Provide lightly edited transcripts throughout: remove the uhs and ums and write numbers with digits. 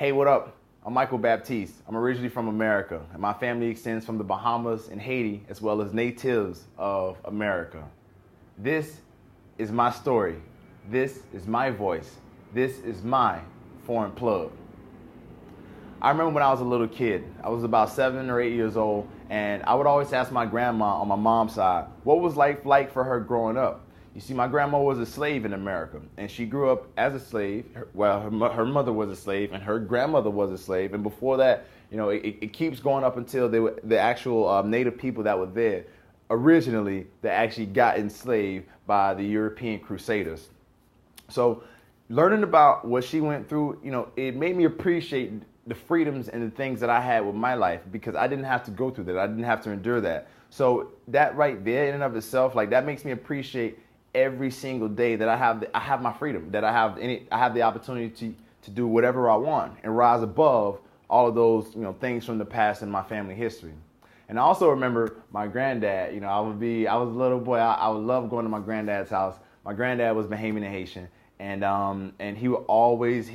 Hey, what up? I'm Michael Baptiste. I'm originally from America, and my family extends from the Bahamas and Haiti, as well as natives of America. This is my story. This is my voice. This is my foreign plug. I remember when I was a little kid, I was about 7 or 8 years old, and I would always ask my grandma on my mom's side, what was life like for her growing up? You see, my grandma was a slave in America, and she grew up as a slave. Well, her mother was a slave, and her grandmother was a slave. And before that, it keeps going up until the actual native people that were there originally that actually got enslaved by the European Crusaders. So learning about what she went through, it made me appreciate the freedoms and the things that I had with my life because I didn't have to go through that. I didn't have to endure that. So that right there in and of itself, like that makes me appreciate every single day that I have my freedom, that I have the opportunity to do whatever I want and rise above all of those things from the past in my family history. And I also remember my granddad. I was a little boy. I would love going to my granddad's house. My granddad was Bahamian and Haitian, and he would always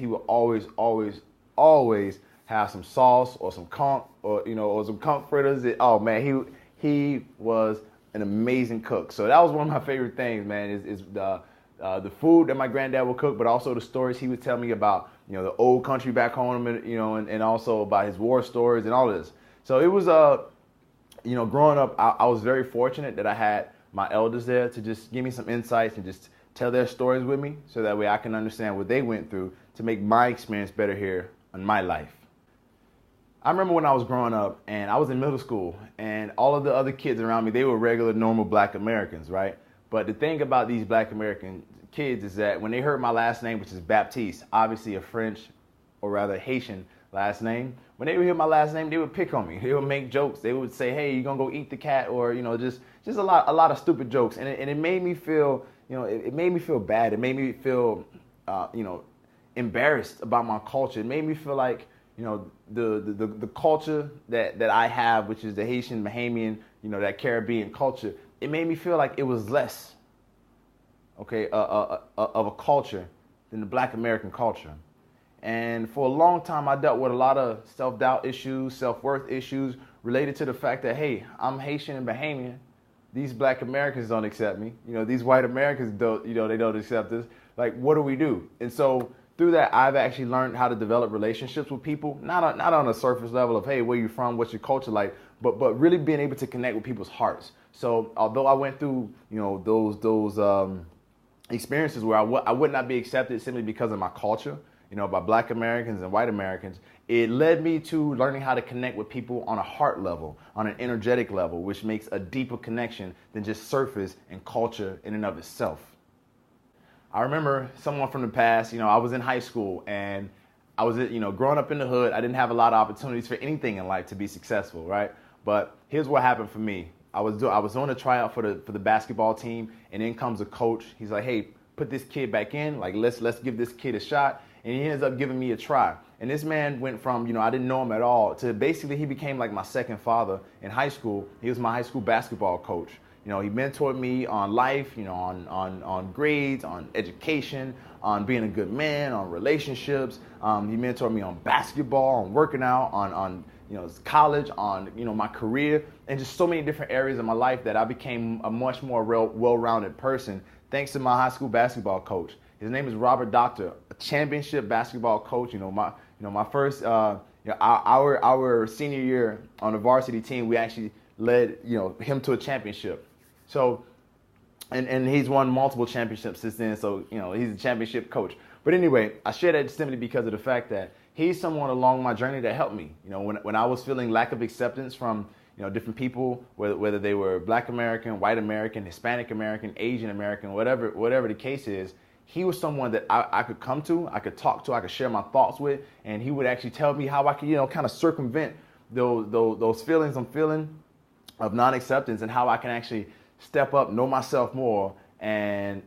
have some sauce or some conch or some conch fritters. Oh man, he was an amazing cook. So that was one of my favorite things, man, is the food that my granddad would cook, but also the stories he would tell me about, the old country back home, and also about his war stories and all of this. So it was, growing up, I was very fortunate that I had my elders there to just give me some insights and just tell their stories with me so that way I can understand what they went through to make my experience better here in my life. I remember when I was growing up and I was in middle school and all of the other kids around me, they were regular, normal black Americans, right? But the thing about these black American kids is that when they heard my last name, which is Baptiste, obviously a French or rather Haitian last name, when they would hear my last name, they would pick on me. They would make jokes. They would say, hey, you gonna go eat the cat, or, just a lot of stupid jokes. And it made me feel, it made me feel bad. It made me feel, embarrassed about my culture. It made me feel like, the culture that I have, which is the Haitian Bahamian, that Caribbean culture, it made me feel like it was less, of a culture than the black American culture. And for a long time, I dealt with a lot of self-doubt issues, self-worth issues related to the fact that, hey, I'm Haitian and Bahamian. These black Americans don't accept me. These white Americans don't, they don't accept us. Like, what do we do? And so through that, I've actually learned how to develop relationships with people, not on a surface level of, hey, where you from, what's your culture like, but really being able to connect with people's hearts. So although I went through, those experiences where I would not be accepted simply because of my culture, by black Americans and white Americans, it led me to learning how to connect with people on a heart level, on an energetic level, which makes a deeper connection than just surface and culture in and of itself. I remember someone from the past, I was in high school and I was, growing up in the hood. I didn't have a lot of opportunities for anything in life to be successful, right? But here's what happened for me. I was doing a tryout for the basketball team, and in comes a coach. He's like, hey, put this kid back in. Like, let's give this kid a shot. And he ends up giving me a try. And this man went from, I didn't know him at all, to basically he became like my second father in high school. He was my high school basketball coach. He mentored me on life, on grades, on education, on being a good man, on relationships. He mentored me on basketball, on working out, on college, on, my career, and just so many different areas of my life that I became a much more well-rounded person thanks to my high school basketball coach. His name is Robert Doctor, a championship basketball coach. My first, our senior year on the varsity team, we actually led, him to a championship. So, and he's won multiple championships since then. So, he's a championship coach. But anyway, I share that simply because of the fact that he's someone along my journey that helped me. When I was feeling lack of acceptance from, different people, whether they were Black American, White American, Hispanic American, Asian American, whatever the case is, he was someone that I could come to, I could talk to, I could share my thoughts with, and he would actually tell me how I could, kind of circumvent those feelings I'm feeling of non-acceptance, and how I can actually step up, know myself more, and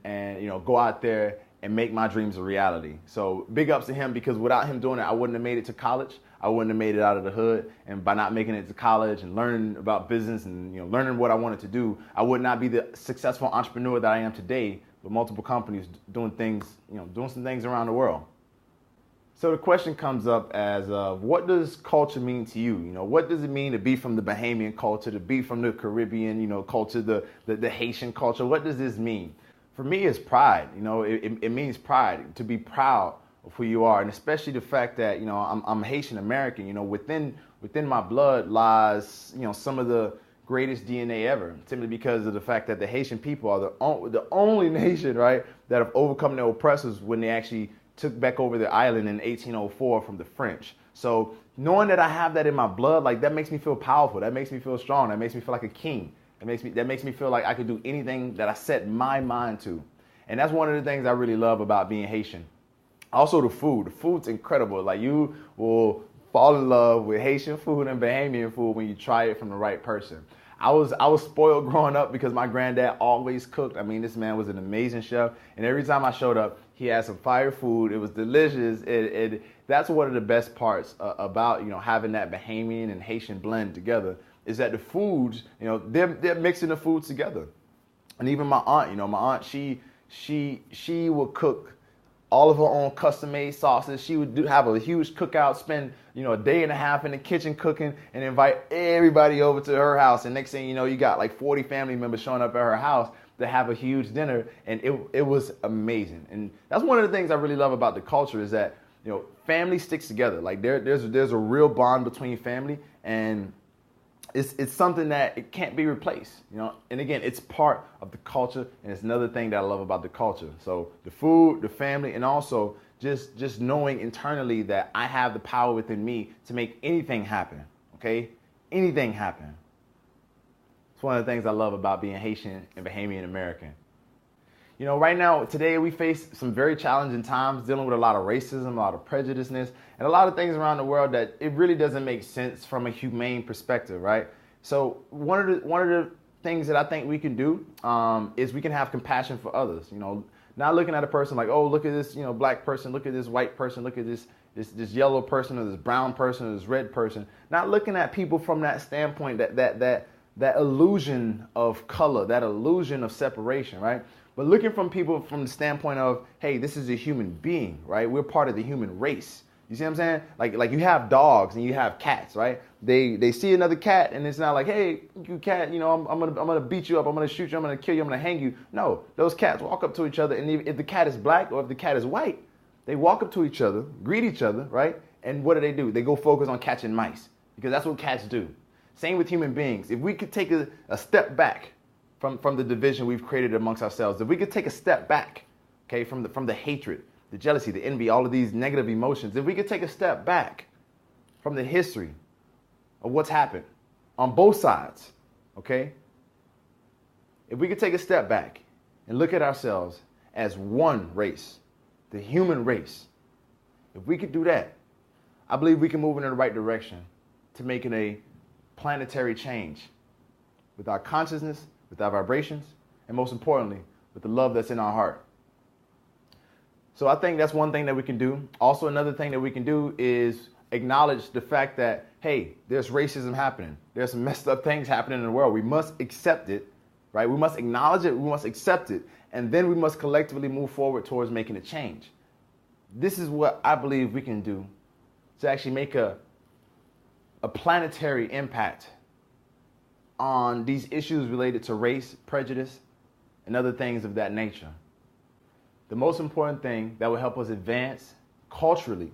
go out there and make my dreams a reality. So big ups to him, because without him doing it, I wouldn't have made it to college. I wouldn't have made it out of the hood. And by not making it to college and learning about business and learning what I wanted to do, I would not be the successful entrepreneur that I am today, with multiple companies doing things, doing some things around the world. So the question comes up as what does culture mean to you? What does it mean to be from the Bahamian culture, to be from the Caribbean, culture, the Haitian culture? What does this mean? For me, it's pride. It means pride, to be proud of who you are, and especially the fact that I'm Haitian American. Within my blood lies some of the greatest DNA ever, simply because of the fact that the Haitian people are the only nation, right, that have overcome their oppressors when they actually took back over the island in 1804 from the French. So knowing that I have that in my blood, like, that makes me feel powerful. That makes me feel strong. That makes me feel like a king. That makes me feel like I could do anything that I set my mind to. And that's one of the things I really love about being Haitian. Also, the food. The food's incredible. Like, you will fall in love with Haitian food and Bahamian food when you try it from the right person. I was spoiled growing up because my granddad always cooked. I mean, this man was an amazing chef, and every time I showed up, he had some fire food. It was delicious. That's one of the best parts about having that Bahamian and Haitian blend together, is that the foods, they're mixing the foods together. And even my aunt, she would cook all of her own custom-made sauces. She would have a huge cookout, spend a day and a half in the kitchen cooking, and invite everybody over to her house. And next thing you know, you got like 40 family members showing up at her house to have a huge dinner, and it was amazing. And that's one of the things I really love about the culture, is that family sticks together. Like, there's a real bond between family, and it's something that it can't be replaced, And again, it's part of the culture, and it's another thing that I love about the culture. So the food, the family, and also just knowing internally that I have the power within me to make anything happen. Okay, anything happen. It's one of the things I love about being Haitian and Bahamian American. Right now, today, we face some very challenging times, dealing with a lot of racism, a lot of prejudiceness, and a lot of things around the world that it really doesn't make sense from a humane perspective, right? So one of the things that I think we can do is we can have compassion for others. Not looking at a person like, oh, look at this, black person, look at this white person, look at this yellow person, or this brown person, or this red person. Not looking at people from that standpoint, that illusion of color, that illusion of separation, right? But looking from people from the standpoint of, hey, this is a human being, right? We're part of the human race. You see what I'm saying? Like you have dogs and you have cats, right? They see another cat, and it's not like, hey, you cat, I'm gonna beat you up, I'm gonna shoot you, I'm gonna kill you, I'm gonna hang you. No, those cats walk up to each other, and if the cat is black or if the cat is white, they walk up to each other, greet each other, right? And what do? They go focus on catching mice, because that's what cats do. Same with human beings. If we could take a step back from the division we've created amongst ourselves, if we could take a step back, okay, from the hatred, the jealousy, the envy, all of these negative emotions, if we could take a step back from the history of what's happened on both sides, okay? If we could take a step back and look at ourselves as one race, the human race, if we could do that, I believe we can move in the right direction to making a planetary change with our consciousness, with our vibrations, and most importantly, with the love that's in our heart. So I think that's one thing that we can do. Also, another thing that we can do is acknowledge the fact that, hey, there's racism happening. There's some messed up things happening in the world. We must accept it, right? We must acknowledge it, we must accept it, and then we must collectively move forward towards making a change. This is what I believe we can do to actually make a planetary impact on these issues related to race, prejudice, and other things of that nature. The most important thing that will help us advance culturally,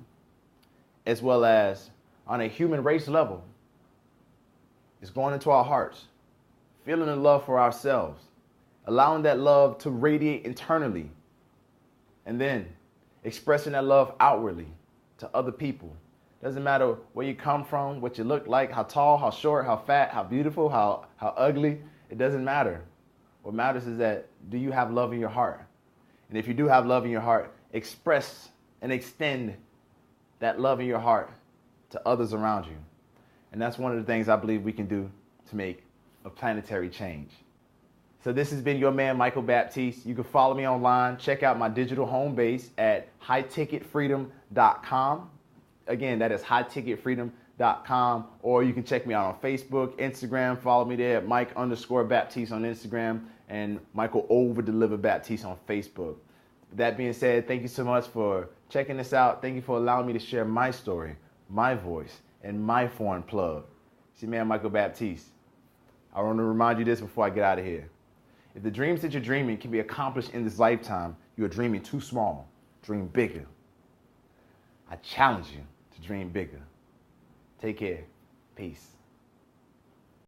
as well as on a human race level, is going into our hearts, feeling the love for ourselves, allowing that love to radiate internally, and then expressing that love outwardly to other people. Doesn't matter where you come from, what you look like, how tall, how short, how fat, how beautiful, how ugly. It doesn't matter. What matters is that, do you have love in your heart? And if you do have love in your heart, express and extend that love in your heart to others around you. And that's one of the things I believe we can do to make a planetary change. So this has been your man, Michael Baptiste. You can follow me online. Check out my digital home base at highticketfreedom.com. Again, that is highticketfreedom.com, or you can check me out on Facebook, Instagram. Follow me there at Mike_Baptiste on Instagram, and Michael Overdeliver Baptiste on Facebook. That being said, thank you so much for checking this out. Thank you for allowing me to share my story, my voice, and my foreign plug. It's your man, Michael Baptiste. I want to remind you this before I get out of here. If the dreams that you're dreaming can be accomplished in this lifetime, you are dreaming too small. Dream bigger. I challenge you to dream bigger. Take care. Peace.